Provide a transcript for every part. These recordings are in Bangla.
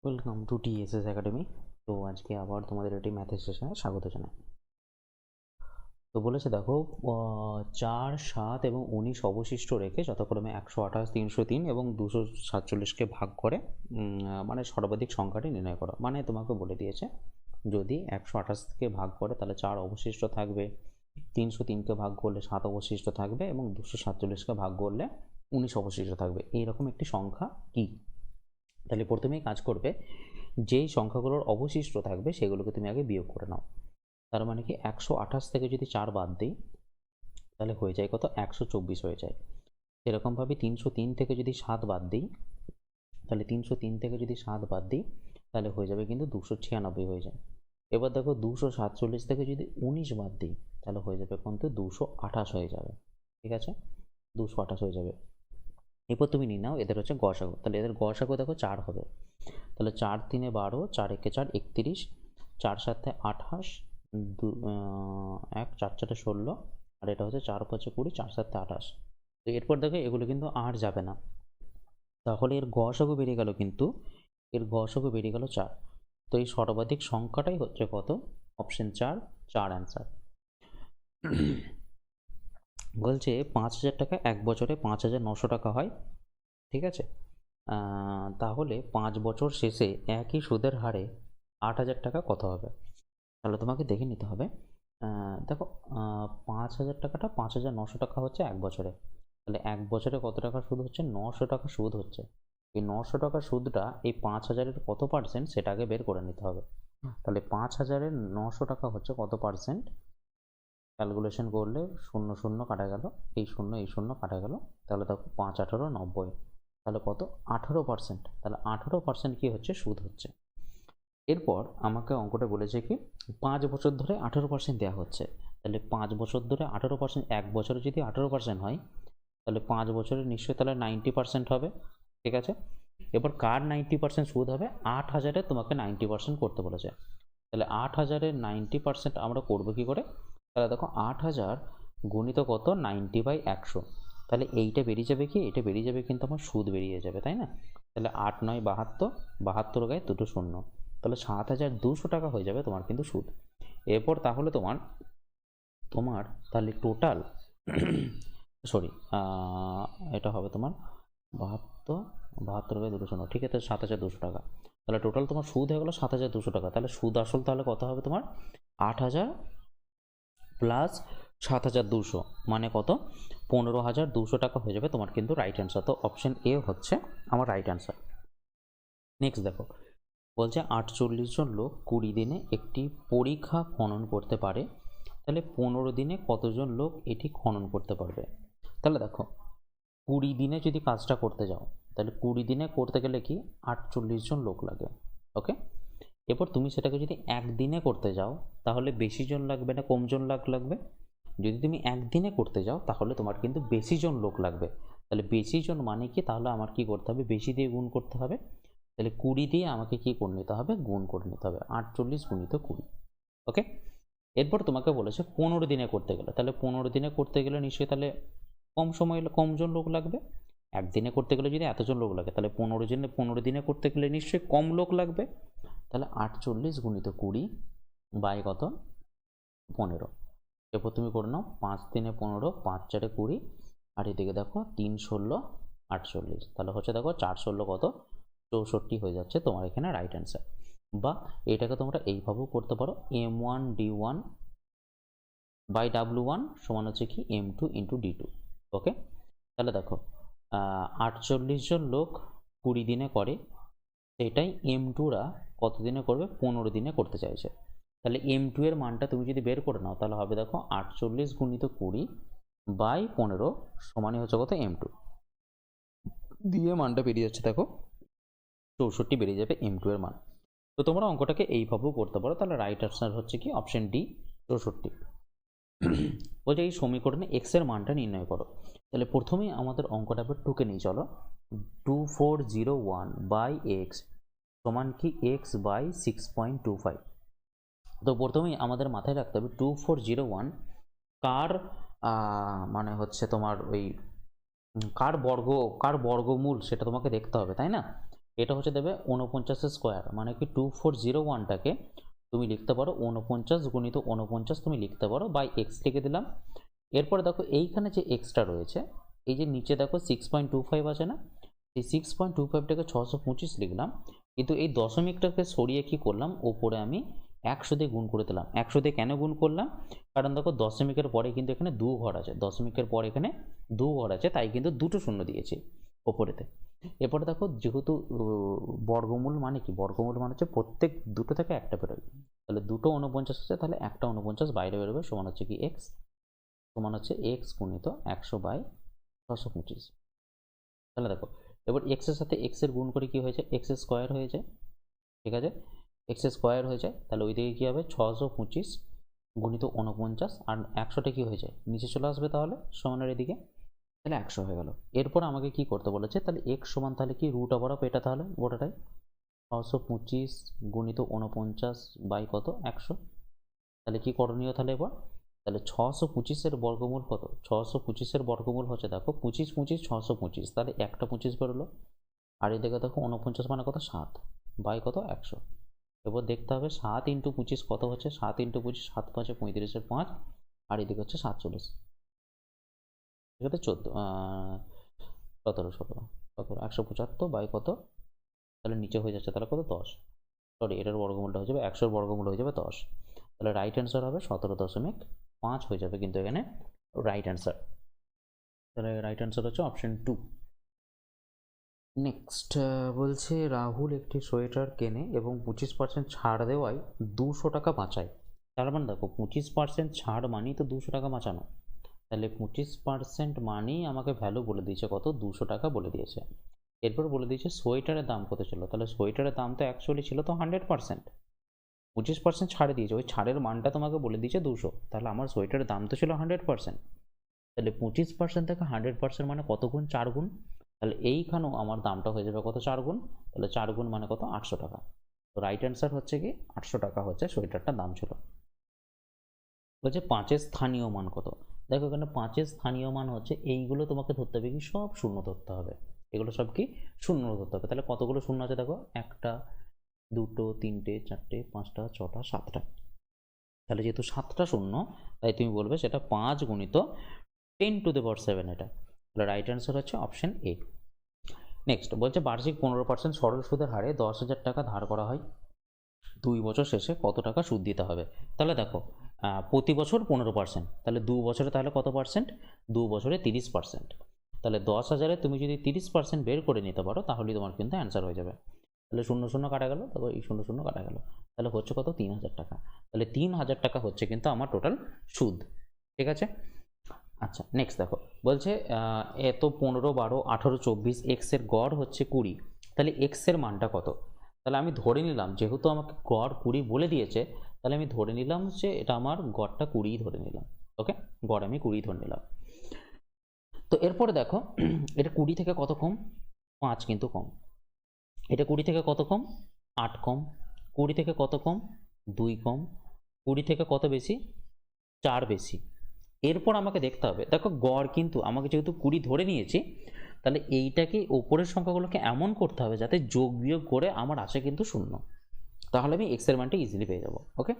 Welcome to TSS academy. তো আজকে আবার তোমাদের এটি ম্যাথের সেশনে স্বাগত জানাই। তো বলেছে দেখো 4, 7 এবং 19 অবশিষ্ট রেখে যথাক্রমে 128, 303 এবং 247কে ভাগ করে মানে সর্বাধিক সংখ্যাটি নির্ণয় করো। মানে তোমাকে বলে দিয়েছে যদি 128কে ভাগ করে তাহলে 4 অবশিষ্ট থাকবে, 303কে ভাগ করলে 7 অবশিষ্ট থাকবে এবং 247কে ভাগ করলে 19 অবশিষ্ট থাকবে। এইরকম একটি সংখ্যা কি? তাহলে প্রথমেই কাজ করবে, যেই সংখ্যাগুলোর অবশিষ্ট থাকবে সেগুলোকে তুমি আগে বিয়োগ করে নাও। তার মানে কি 128 থেকে যদি 4 বাদ দিই তাহলে হয়ে যায় কত? 124 হয়ে যায়। সেরকমভাবে 303 থেকে যদি 7 বাদ দিই তাহলে 303 থেকে যদি 7 বাদ দিই তাহলে হয়ে যাবে কিন্তু 296 হয়ে যায়। এবার দেখো 247 থেকে যদি 19 বাদ দিই তাহলে হয়ে যাবে কিন্তু 228 হয়ে যাবে। ঠিক আছে, 228 হয়ে যাবে। এরপর তুমি নিয়ে নাও এদের হচ্ছে গসাগু। তাহলে এদের গসাগু দেখো 4 হবে। তাহলে 4 3 12, 4 1 4 31, 4 7 28, 1 4 4 16, আর এটা হচ্ছে 4 5 20, 4 7 28। তো এরপর দেখো এগুলো কিন্তু আর যাবে না, তাহলে এর গসাগু বেরিয়ে গেল, কিন্তু এর গসাগু বেরিয়ে গেল 4। তো এই সর্বাধিক সংখ্যাটাই হচ্ছে কত? Option 4, 4 answer. বলছে 5,000 টাকা এক বছরে 5,900 টাকা হয়। ঠিক আছে, তাহলে 5 বছর শেষে একই সুদের হারে 8,000 টাকা কত হবে? তাহলে তোমাকে দেখে নিতে হবে। দেখো 5,000 টাকাটা 5,900 টাকা হচ্ছে এক বছরে। তাহলে এক বছরে কত টাকা সুদ হচ্ছে? 900 টাকা সুদ হচ্ছে। এই 900 টাকা সুদটা এই 5,000-এর কত পার্সেন্ট সেটা আগে বের করে নিতে হবে। তাহলে 5,000-এর 900 টাকা হচ্ছে কত পার্সেন্ট? ক্যালকুলেশন করলে 0 0 কাটা গেল, এই 0 কাটা গেল, তাহলে দেখো 5 18 90, তাহলে কত? 18%। তাহলে 18% কি হচ্ছে? সুদ হচ্ছে। এরপর আমাকে অঙ্কটা বলেছে কি 5 বছর ধরে 18% দেওয়া হচ্ছে। তাহলে 5 বছর ধরে 18%, এক বছরে যদি 18% হয় তাহলে 5 বছরে নিশ্চয়ই তাহলে 90% হবে। ঠিক আছে, এবার কার 90% সুদ হবে? 8,000-এ তোমাকে 90% করতে বলেছে। তাহলে 8,000-এর 90% আমরা করবো কি করে? তাহলে দেখো 8,000 গুণিত কত? 90/100। তাহলে এইটা বেরিয়ে যাবে কি? এটা বেরিয়ে যাবে কিন্তু আমার সুদ বেরিয়ে যাবে, তাই না? তাহলে 8 9 72, 72 গায়ে দুটো শূন্য, তাহলে 7,200 টাকা হয়ে যাবে তোমার কিন্তু সুদ। এরপর তাহলে তোমার তোমার তাহলে টোটাল সরি এটা হবে তোমার 72, 72 গায়ে দুটো শূন্য, ঠিক আছে, 7,200 টাকা। তাহলে টোটাল তোমার সুদ হয়ে গেলো 7,200 টাকা। তাহলে সুদ আসল তাহলে কত হবে তোমার? 8,000 প্লাস 7,200 মানে কত? 15,200 টাকা হয়ে যাবে তোমার কিন্তু রাইট অ্যান্সার। তো অপশন এ হচ্ছে আমার রাইট অ্যান্সার। নেক্সট দেখো, বলছে 48 জন লোক 20 দিনে একটি পরীক্ষা খনন করতে পারে, তাহলে 15 দিনে কতজন লোক এটি খনন করতে পারবে? তাহলে দেখো 20 দিনে যদি কাজটা করতে যাও তাহলে 20 দিনে করতে গেলে কি 48 জন লোক লাগে। ওকে, এরপর তুমি সেটাকে যদি একদিনে করতে যাও তাহলে বেশি জন লাগবে না কম জন লাগবে? যদি তুমি একদিনে করতে যাও তাহলে তোমার কিন্তু বেশি জন লোক লাগবে। তাহলে বেশি জন মানে কি? তাহলে আমার কি করতে হবে? বেশি দিয়ে গুণ করতে হবে। তাহলে 20 দিয়ে আমাকে কি করে নিতে হবে? গুণ করে নিতে হবে, 48 গুণিত 20। ওকে, এরপর তোমাকে বলেছে 15 দিনে করতে গেলে, তাহলে 15 দিনে করতে গেলে নিশ্চয়ই তাহলে কম সময় কম জন লোক লাগবে। একদিনে করতে গেলে যদি এতজন লোক লাগে তাহলে 15 দিনে করতে গেলে নিশ্চয়ই কম লোক লাগবে। তাহলে 48 গুণিত 20 বাই কত? 15। এরপর তুমি করে নাও 5 3 15, 5 4 20, আর এদিকে দেখো 3 16 48, তাহলে হচ্ছে দেখো 4 16 কত? 64 হয়ে যাচ্ছে তোমার এখানে রাইট অ্যান্সার। বা এটাকে তোমরা এইভাবেও করতে পারো, m1 d1 বাই w1 সমান হচ্ছে কি m2 ইন্টু d2। ওকে, তাহলে দেখো 48 জন লোক 20 দিনে করে, সেটাই m2রা কত দিনে করবে? 15 দিনে করতে চাইছে। তাহলে m2 এর মানটা তুমি যদি বের করে নাও তাহলে হবে দেখো 48 গুণিত 20 বাই 15 সমানই হচ্ছে কত? m2 দিয়ে মানটা বেরিয়ে যাচ্ছে দেখো 64 বেরিয়ে যাবে m2 এর মান। তো তোমরা অঙ্কটাকে এইভাবেও করতে পারো। তাহলে রাইট আনসার হচ্ছে কি অপশন ডি, 64। বলছে এই সমীকরণে এক্স এর মানটা নির্ণয় করো। তাহলে প্রথমেই আমাদের অঙ্কটা আবার টুকে নিই, চলো। 2401 বাই এক্স সমান কি এক্স বাই 6.25। তো প্রথমেই আমাদের মাথায় রাখতে হবে 2401 কার মানে হচ্ছে তোমার ওই কার বর্গমূল সেটা তোমাকে দেখতে হবে, তাই না? এটা হচ্ছে দেবে 49 স্কোয়ার, মানে কি 2401টাকে তুমি লিখতে পারো 49 গুণিত 49 তুমি লিখতে পারো, বাই এক্স লিখে দিলাম। এরপরে দেখো এইখানে যে এক্সটা রয়েছে, এই যে নিচে দেখো 6.25 আছে না, এই 6.25টাকে 625 লিখলাম, কিন্তু এই দশমিকটাকে সরিয়ে কি করলাম, ওপরে আমি 100 দিয়ে গুণ করে দিলাম। 100 দিয়ে কেন গুণ করলাম, কারণ দেখো দশমিকের পরে কিন্তু এখানে 2 ঘর আছে, দশমিকের পরে এখানে 2 ঘর আছে, তাই কিন্তু দুটো শূন্য দিয়েছি ওপরেতে। এরপরে দেখো যেহেতু বর্গমূল মানে কি, বর্গমূল মানে হচ্ছে প্রত্যেক দুটো থেকে একটা বেরোবে, তাহলে দুটো 49 আছে, তাহলে একটা 49 বাইরে বেরোবে, সমান হচ্ছে কি এক্স, সমান হচ্ছে এক্স গুণিত 100/625। তাহলে দেখো এবার এক্স এর সাথে এক্স এর গুণ করে কি হয়েছে, এক্স স্কোয়ার হয়ে যায়, ঠিক আছে, এক্স স্কোয়ার হয়ে যায়, তাহলে ওই দিকে কি হবে 625 গুণিত 49, আর 100টা কি হয়ে যায় নিচে চলে আসবে, তাহলে সমানের এদিকে, তাহলে 100 হয়ে গেল। এরপর আমাকে কি করতে বলেছে, তাহলে এক্স সমান তাহলে কি রুট ওভার অফ এটা, তাহলে গোটাটাই 625 গুণিত 49 বাই কত 100, তাহলে কি করণীয়, তাহলে এবার তাহলে 625-এর বর্গমূল কত, 625-এর বর্গমূল হচ্ছে দেখো 25 25 625, তাহলে একটা 25 বেরোলো, আর এদিকে দেখো 49 মানে কত 7 বাই কত 100। এবার দেখতে হবে 7 × 25 কত হচ্ছে, 7 × 25 7 5 35-এর 5, আর এদিকে হচ্ছে 47, ঠিক আছে 17 175 বাই কত, তাহলে নিচে হয়ে যাচ্ছে তাহলে কত 10, সরি এটার বর্গমূলটা হয়ে যাবে 100-এর বর্গমূল হয়ে যাবে 10, তাহলে রাইট অ্যান্সার হবে 17.5 হয়ে যাবে কিন্তু এখানে রাইট অ্যান্সার। তাহলে রাইট অ্যান্সার হচ্ছে অপশন 2। নেক্সট বলছে রাহুল একটি সোয়েটার কেনে এবং 25% ছাড় দেওয়ায় 200 টাকা বাঁচায়। তার মানে দেখো 25% ছাড় মানেই তো 200 টাকা বাঁচানো, তাহলে 25% মানেই আমাকে ভ্যালু বলে দিয়েছে কত, 200 টাকা বলে দিয়েছে। এরপর বলে দিয়েছে সোয়েটারের দাম কত ছিল, তাহলে সোয়েটারের দাম তো অ্যাকচুয়ালি ছিল তো 100%, 25% ছাড়ে দিয়েছে, ওই ছাড়ের মানটা তোমাকে বলে দিয়েছে 200, তাহলে আমার সোয়েটারের দাম তো ছিল 100%, তাহলে 25% থেকে 100% মানে কত গুণ, 4 গুণ, তাহলে এইখানেও আমার দামটা হয়ে যাবে কত 4 গুণ, তাহলে 4 গুণ মানে কত 800 টাকা। তো রাইট অ্যান্সার হচ্ছে কি 800 টাকা হচ্ছে সোয়েটারটার দাম ছিল। বলছে 5-এর স্থানীয় মান কত, দেখো এখানে 5-এর স্থানীয় মান হচ্ছে এইগুলো তোমাকে ধরতে হবে কি সব শূন্য ধরতে হবে, এগুলো সব কি শূন্য ধরতে হবে, তাহলে কতগুলো শূন্য আছে দেখো 1টা 2টো 3টে 4টে 5টা 6টা 7টা, তাহলে যেহেতু 7টা শূন্য তাই তুমি বলবে সেটা 5 গুণিত 10⁻⁷ এটা, তাহলে রাইট অ্যান্সার হচ্ছে অপশন এ। নেক্সট বলছে বার্ষিক 15% সরল সুদের হারে 10,000 টাকা ধার করা হয়, 2 বছর শেষে কত টাকা সুদ দিতে হবে, তাহলে দেখো প্রতি বছর 15%, তাহলে 2 বছরে তাহলে কত পার্সেন্ট, 2 বছরে 30%, তাহলে 10,000-এ তুমি যদি 30% বের করে নিতে পারো তাহলেই তোমার কিন্তু অ্যান্সার হয়ে যাবে, তাহলে 0 0 কাটা গেল, তারপর এই 0 0 কাটা গেল, তাহলে হচ্ছে কত 3,000 টাকা, তাহলে 3,000 টাকা হচ্ছে কিন্তু আমার টোটাল সুদ, ঠিক আছে। আচ্ছা নেক্সট দেখো বলছে এত 15 12 18 24 এক্সের গড় হচ্ছে 20, তাহলে এক্সের মানটা কত, তাহলে আমি ধরে নিলাম যেহেতু আমাকে গড় 20 বলে দিয়েছে, তাহলে আমি ধরে নিলাম যে এটা আমার গড়টা 20 ধরে নিলাম, ওকে গড় আমি 20 ধরে নিলাম। তো এরপরে দেখো এটা 20 থেকে কত কম, 5 কিন্তু কম, এটা 20 থেকে কত কম 8 কম, 20 থেকে কত কম 2 কম, 20 থেকে কত বেশি 4 বেশি। এরপর আমাকে দেখতে হবে দেখো গড় কিন্তু আমাকে যেহেতু 20 ধরে নিয়েছি, তাহলে এইটাকে ওপরের সংখ্যাগুলোকে এমন করতে হবে যাতে যোগ বিয়োগ করে আমার আসে কিন্তু 0, তাহলে আমি এক্স এর মানটা ইজিলি পেয়ে যাবো, ওকে।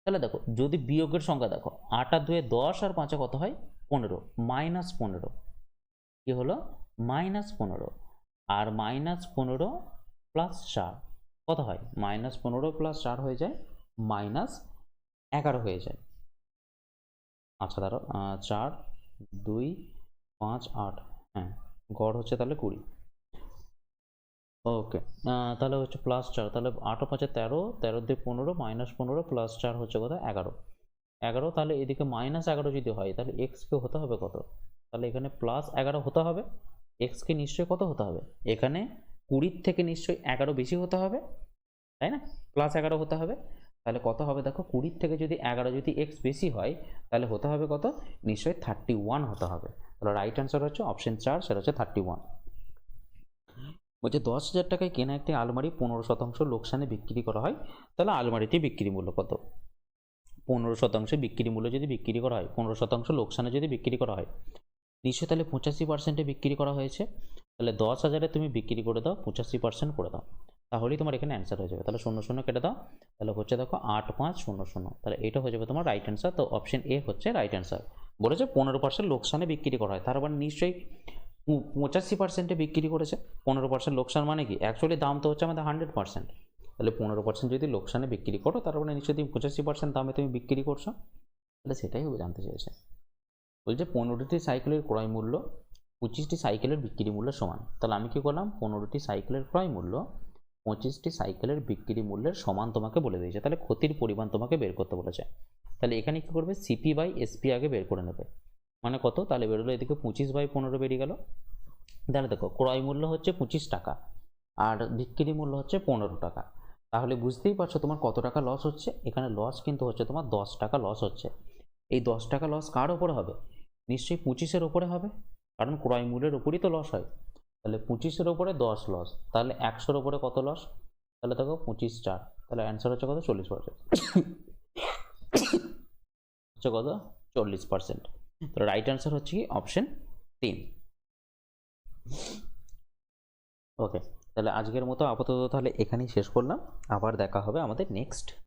তাহলে দেখো যদি বিয়োগের সংখ্যা দেখো 8 আর 2 10 আর 5 কত হয় 15, -15 কি হলো -15, আর -15 + 4 কত হয় -15 + 4 হয়ে যায় -11 হয়ে যায়। আচ্ছা ধরো 4 2 5 8, হ্যাঁ গড় হচ্ছে তাহলে 20, ওকে তাহলে হচ্ছে +4, তাহলে 8 ও 5 13, 13 দিয়ে 15 -15 + 4 হচ্ছে কত 11, 11, তাহলে এদিকে -11 যদি হয় তাহলে এক্স কে হতে হবে কত, তাহলে এখানে +11 হতে হবে, এক্স কে নিশ্চয়ই কত হতে হবে, এখানে 20 থেকে নিশ্চয়ই 11 বেশি হতে হবে, তাই না +11 হতে হবে, তাহলে কত হবে দেখো 20 থেকে যদি 11 যদি এক্স বেশি হয় তাহলে হতে হবে কত, নিশ্চয়ই 31 হতে হবে, তাহলে রাইট অ্যান্সার হচ্ছে অপশন 4, সেটা হচ্ছে 31। বলছে 10,000 টাকায় কেনা একটি আলমারি 15% লোকসানে বিক্রি করা হয়, তাহলে আলমারিটি বিক্রি মূল্য কত, 15% বিক্রি মূল্য যদি বিক্রি করা হয় 15% লোকসানে যদি বিক্রি করা হয়, নিশ্চয়ই তাহলে 85% বিক্রি করা হয়েছে, তাহলে 10,000-এ তুমি বিক্রি করে দাও 85% করে দাও, তাহলেই তোমার এখানে অ্যান্সার হয়ে যাবে। তাহলে 0 কেটে দাও, তাহলে হচ্ছে দেখো 8500, তাহলে এটা হয়ে যাবে তোমার রাইট অ্যান্সার। তো অপশন এ হচ্ছে রাইট অ্যান্সার। বলেছে 15% লোকসানে বিক্রি করা হয়, তার মানে নিশ্চয়ই 85%-এ বিক্রি করেছে। 15% লোকসান মানে কি, অ্যাকচুয়ালি দাম তো হচ্ছে আমাদের 100%, তাহলে 15% যদি লোকসানে বিক্রি করো তার মানে নিশ্চয়ই তুমি 85% দামে তুমি বিক্রি করছো, তাহলে সেটাই জানতে চেয়েছে। বলছে 15টি সাইকেলের ক্রয় মূল্য 25টি সাইকেলের বিক্রি মূল্য সমান, তাহলে আমি কি করলাম, 15টি সাইকেলের ক্রয় মূল্য 25টি সাইকেলের বিক্রি মূল্যের সমান তোমাকে বলে দিয়েছে, তাহলে ক্ষতির পরিমাণ তোমাকে বের করতে বলেছে। তাহলে এখানে কি করবে, সিপি বাই এসপি আগে বের করে নেবে, মানে কত, তাহলে বেরোলো এদিকে 25/15 বেরিয়ে গেল। তাহলে দেখো ক্রয় মূল্য হচ্ছে 25 টাকা আর বিক্রি মূল্য হচ্ছে 15 টাকা, তাহলে বুঝতেই পারছো তোমার কত টাকা লস হচ্ছে। এখানে লস কিন্তু হচ্ছে তোমার 10 টাকা লস হচ্ছে। এই 10 টাকা লস কার ওপরে হবে, নিশ্চয়ই 25-এর ওপরে হবে, কারণ ক্রয় মূল্যের উপরই তো লস হয়। তাহলে 25-এর ওপরে 10 লস, তাহলে 100-এর ওপরে কত লস, তাহলে দেখো 25×4, তাহলে অ্যান্সার হচ্ছে কত, 40%। হচ্ছে কত, 40%। তো রাইট অ্যান্সার হচ্ছে কি অপশন 3। ওকে, তাহলে আজকের মতো আপাতত তাহলে এখানেই শেষ করলাম, আবার দেখা হবে আমাদের নেক্সট